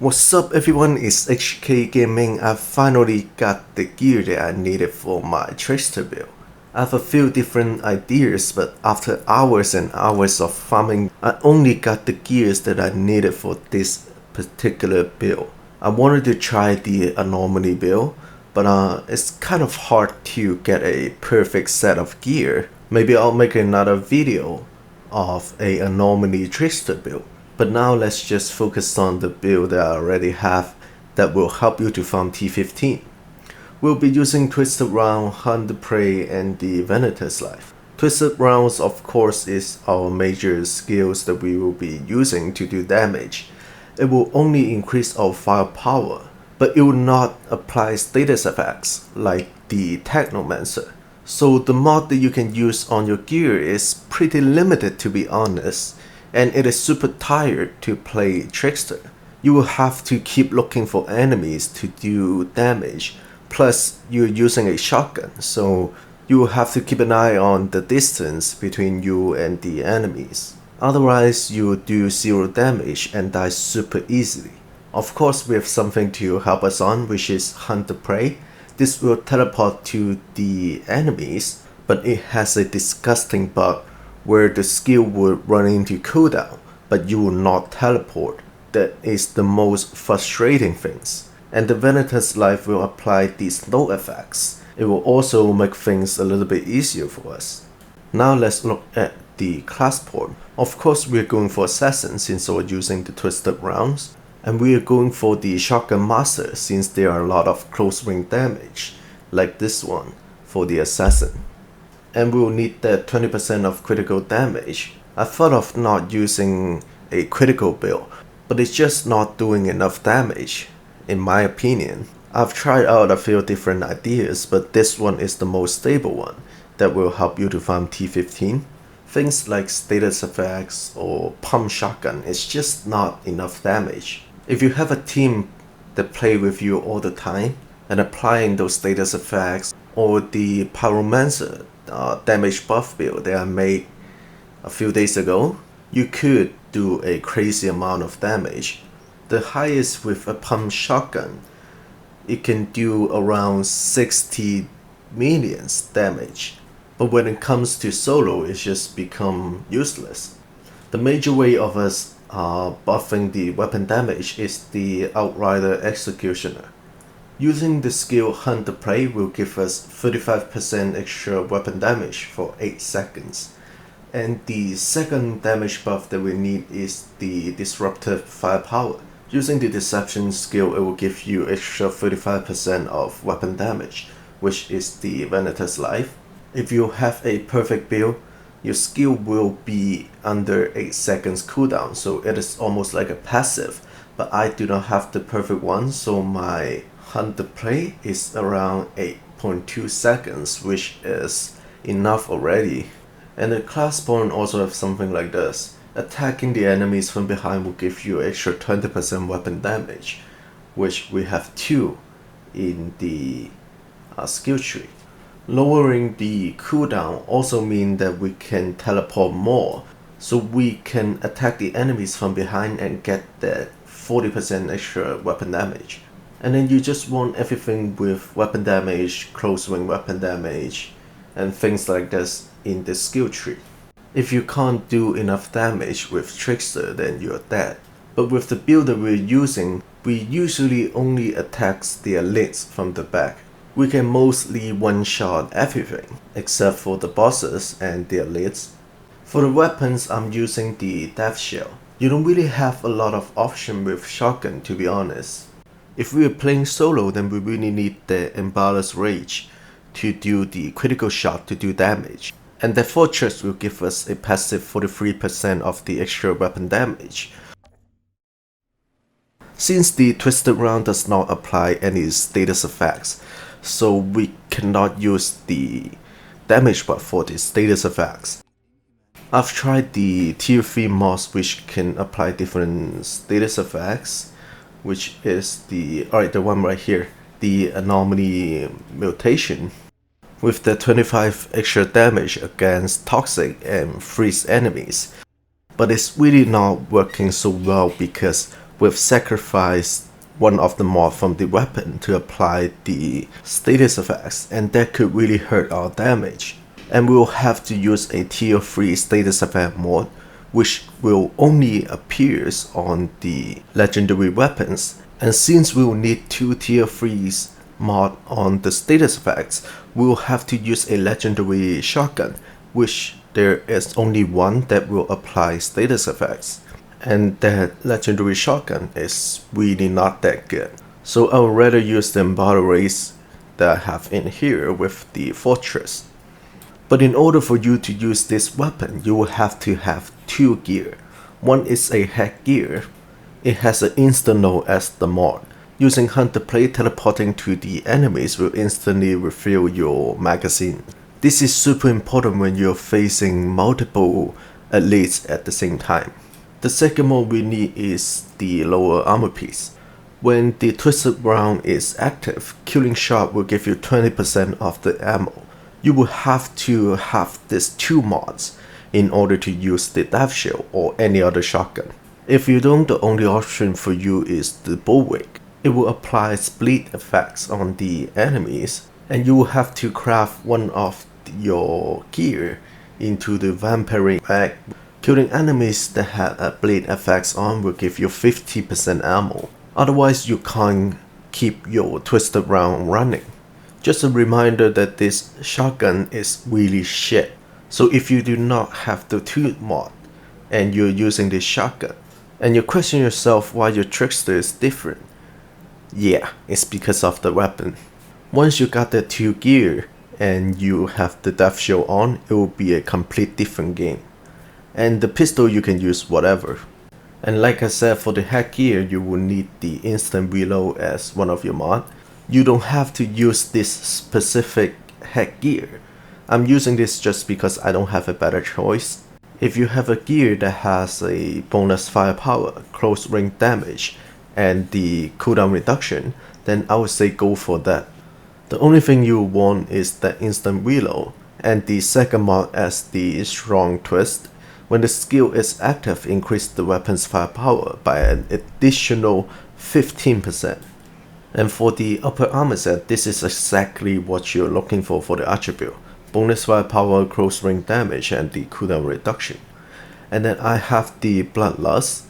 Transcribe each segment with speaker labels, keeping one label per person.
Speaker 1: What's up everyone, it's HK Gaming. I finally got the gear that I needed for my Trickster build. I have a few different ideas, but after hours and hours of farming, I only got the gears that I needed for this particular build. I wanted to try the anomaly build, but it's kind of hard to get a perfect set of gear. Maybe I'll make another video of a anomaly Trickster build. But now let's just focus on the build that I already have that will help you to farm T15. We'll be using Twisted Round, Hunt the Prey, and the Venator's Life. Twisted Rounds of course is our major skills that we will be using to do damage. It will only increase our firepower, but it will not apply status effects like the Technomancer. So the mod that you can use on your gear is pretty limited, to be honest, and it is super tired to play Trickster. You will have to keep looking for enemies to do damage, plus you're using a shotgun, so you will have to keep an eye on the distance between you and the enemies. Otherwise you will do 0 damage and die super easily. Of course we have something to help us on, which is Hunt the Prey. This will teleport to the enemies, but it has a disgusting bug where the skill would run into cooldown, but you will not teleport. That is the most frustrating things. And the Venator's Life will apply these slow effects. It will also make things a little bit easier for us. Now let's look at the class port. Of course we are going for Assassin since we're using the Twisted Rounds. And we are going for the Shotgun Master since there are a lot of close range damage, like this one for the Assassin. And we will need that 20% of critical damage. I thought of not using a critical build, but it's just not doing enough damage, in my opinion. I've tried out a few different ideas, but this one is the most stable one that will help you to farm T15. Things like status effects or pump shotgun is just not enough damage. If you have a team that play with you all the time and applying those status effects, or the Pyromancer damage buff build that I made a few days ago, you could do a crazy amount of damage. The highest with a pump shotgun, it can do around 60 millions damage, but when it comes to solo, it's just become useless. The major way of us buffing the weapon damage is the Outrider Executioner. Using the skill Hunt the Prey will give us 35% extra weapon damage for 8 seconds. And the second damage buff that we need is the Disruptive Firepower. Using the Deception skill, it will give you extra 35% of weapon damage, which is the Venator's Life. If you have a perfect build, your skill will be under 8 seconds cooldown, so it is almost like a passive. But I do not have the perfect one, so my Hunt the Prey is around 8.2 seconds, which is enough already. And the class point also have something like this. Attacking the enemies from behind will give you extra 20% weapon damage, which we have 2 in the skill tree. Lowering the cooldown also means that we can teleport more, so we can attack the enemies from behind and get that 40% extra weapon damage. And then you just want everything with weapon damage, close range weapon damage, and things like this in the skill tree. If you can't do enough damage with Trickster, then you're dead. But with the build that we're using, we usually only attack the elites from the back. We can mostly one-shot everything, except for the bosses and the elites. For the weapons, I'm using the Death Shell. You don't really have a lot of option with shotgun, to be honest. If we are playing solo, then we really need the Embarrassed Rage to do the critical shot to do damage. And the Fortress will give us a passive 43% of the extra weapon damage. Since the Twisted Round does not apply any status effects, so we cannot use the damage buff for the status effects. I've tried the tier 3 mods which can apply different status effects, which is the one right here, the Anomaly Mutation, with the 25 extra damage against toxic and freeze enemies. But it's really not working so well because we've sacrificed one of the mods from the weapon to apply the status effects, and that could really hurt our damage. And we'll have to use a tier 3 status effect mod, which will only appear on the legendary weapons. And since we'll need 2 tier 3s mod on the status effects, we'll have to use a legendary shotgun, which there is only one that will apply status effects. And that legendary shotgun is really not that good. So I would rather use the battle race that I have in here with the fortress. But in order for you to use this weapon, you will have to have 2 gear. One is a headgear. It has an instant load as the mod. Using Hunter Plate, teleporting to the enemies will instantly refill your magazine. This is super important when you're facing multiple elites at the same time. The second mod we need is the lower armor piece. When the Twisted Round is active, killing shot will give you 20% of the ammo. You will have to have these 2 mods in order to use the Death Shield or any other shotgun. If you don't, the only option for you is the Bullwig. It will apply split effects on the enemies, and you will have to craft one of your gear into the Vampire bag. Killing enemies that had a bleed effects on will give you 50% ammo. Otherwise, you can't keep your Twisted Round running. Just a reminder that this shotgun is really shit. So if you do not have the 2 mod and you're using this shotgun, and you question yourself why your Trickster is different, yeah, it's because of the weapon. Once you got the 2 gear and you have the Death Shield on, it will be a complete different game. And the pistol you can use whatever. And like I said, for the headgear you will need the instant reload as one of your mod. You don't have to use this specific headgear. I'm using this just because I don't have a better choice. If you have a gear that has a bonus firepower, close range damage, and the cooldown reduction, then I would say go for that. The only thing you want is the instant reload, and the second mod as the strong twist. When the skill is active, increase the weapon's firepower by an additional 15%. And for the upper armor set, this is exactly what you're looking for the attribute. Bonus firepower, close range damage, and the cooldown reduction. And then I have the Bloodlust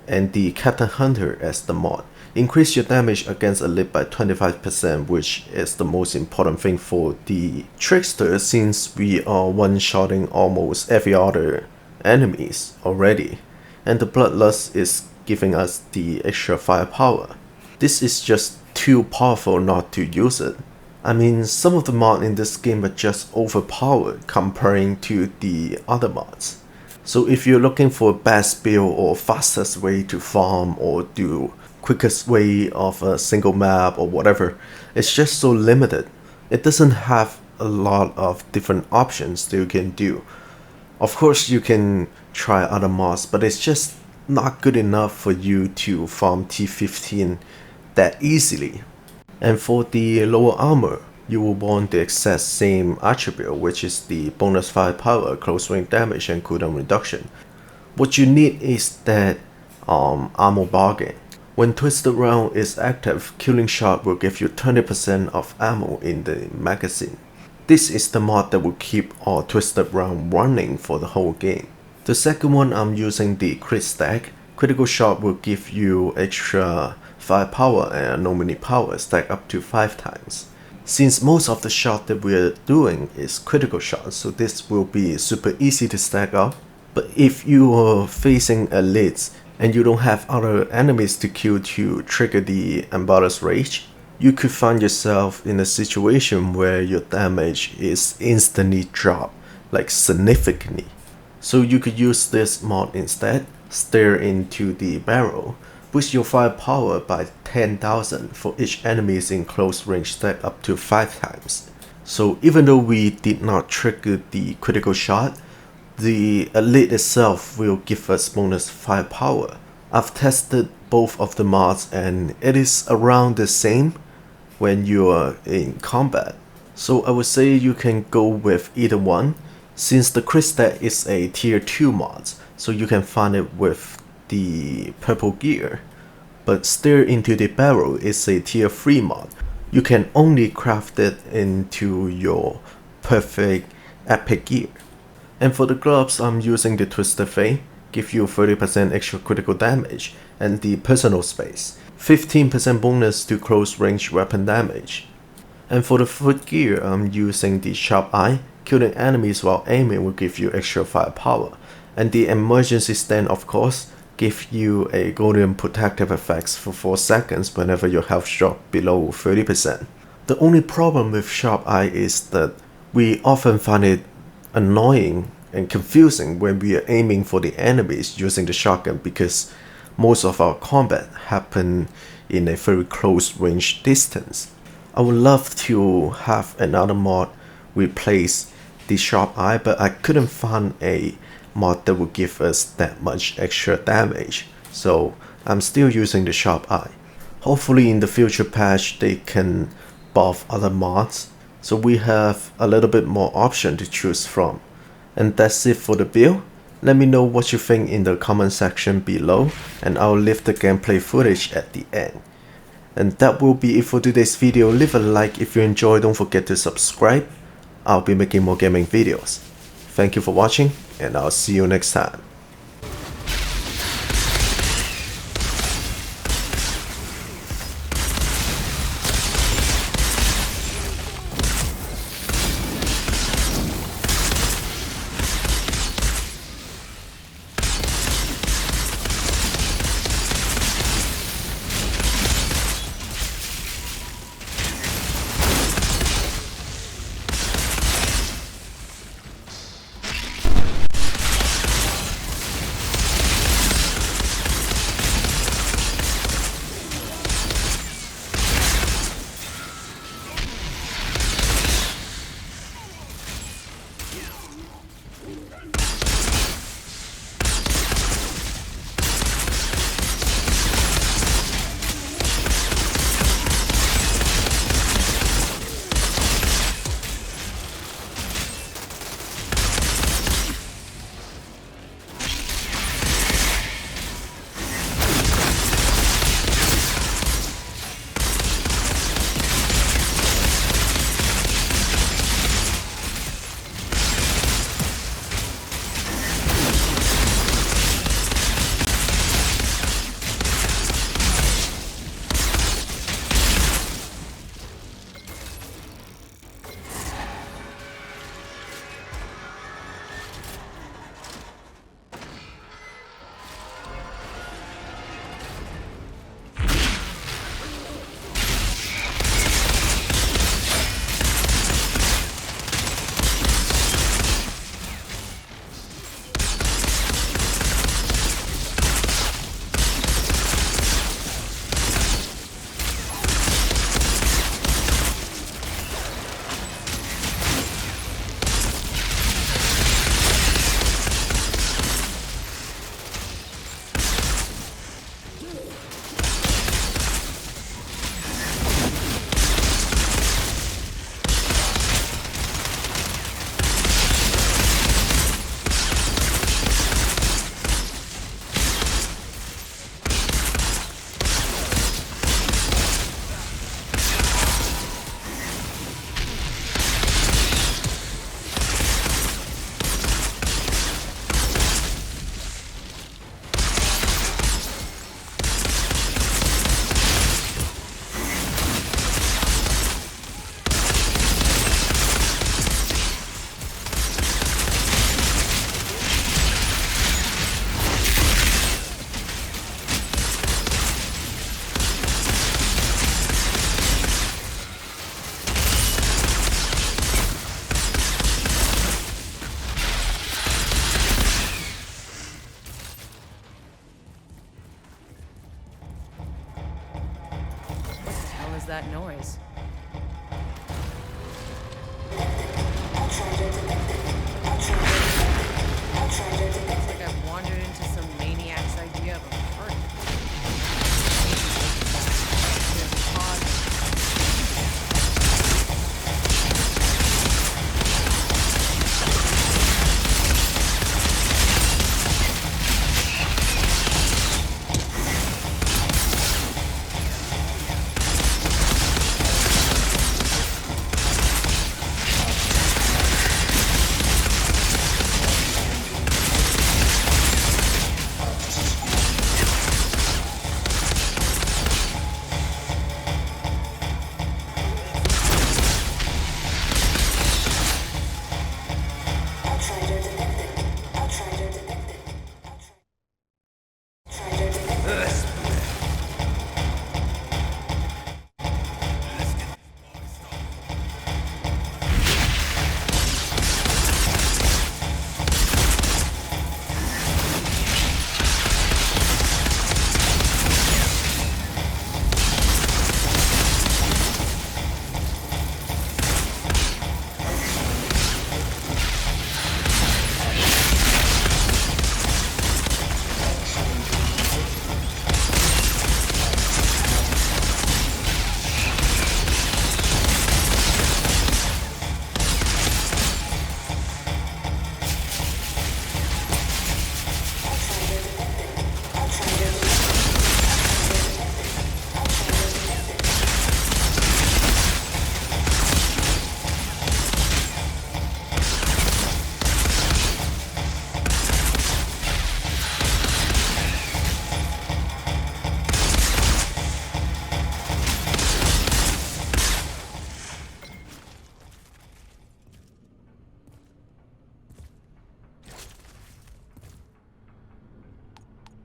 Speaker 1: and the Captain Hunter as the mod. Increase your damage against a elite by 25%, which is the most important thing for the Trickster, since we are one-shotting almost every other enemies already, and the Bloodlust is giving us the extra firepower. This is just too powerful not to use it. I mean, some of the mods in this game are just overpowered comparing to the other mods. So if you're looking for best build or fastest way to farm or do quickest way of a single map or whatever, it's just so limited. It doesn't have a lot of different options that you can do. Of course you can try other mods, but it's just not good enough for you to farm T15 that easily. And for the lower armor, you will want the exact same attribute, which is the bonus firepower, close range damage, and cooldown reduction. What you need is that armor bargain. When Twisted Round is active, killing shot will give you 20% of ammo in the magazine. This is the mod that will keep our Twisted Round running for the whole game. The second one, I'm using the crit stack. Critical shot will give you extra firepower and anomaly power stack up to 5 times. Since most of the shot that we are doing is critical shots, so this will be super easy to stack up. But if you are facing elites and you don't have other enemies to kill to trigger the Embarrassed Rage, you could find yourself in a situation where your damage is instantly dropped, like significantly. So you could use this mod instead. Stare into the barrel. Boost your firepower by 10,000 for each enemies in close range stack up to 5 times. So even though we did not trigger the critical shot, the elite itself will give us bonus firepower. I've tested both of the mods and it is around the same when you are in combat. So I would say you can go with either one, since the crit stat is a tier 2 mod, so you can find it with the purple gear. but Stare into the Barrel is a tier 3 mod. You can only craft it into your perfect epic gear. And for the gloves, I'm using the Trickster Fade, give you 30% extra critical damage, and the personal space, 15% bonus to close range weapon damage. And for the foot gear, I'm using the Sharp Eye, killing enemies while aiming will give you extra firepower, and the emergency stand of course, give you a golden protective effects for 4 seconds whenever your health drops below 30%. The only problem with Sharp Eye is that we often find it annoying and confusing when we are aiming for the enemies using the shotgun because most of our combat happen in a very close range distance. I would love to have another mod replace the Sharp Eye, but I couldn't find a mod that would give us that much extra damage, so I'm still using the Sharp Eye. Hopefully in the future patch they can buff other mods, so we have a little bit more option to choose from. And that's it for the build. Let me know what you think in the comment section below, and I'll leave the gameplay footage at the end. And that will be it for today's video. Leave a like if you enjoyed, don't forget to subscribe. I'll be making more gaming videos. Thank you for watching, and I'll see you next time.
Speaker 2: was that noise? Looks like I've wandered into some maniac's idea of a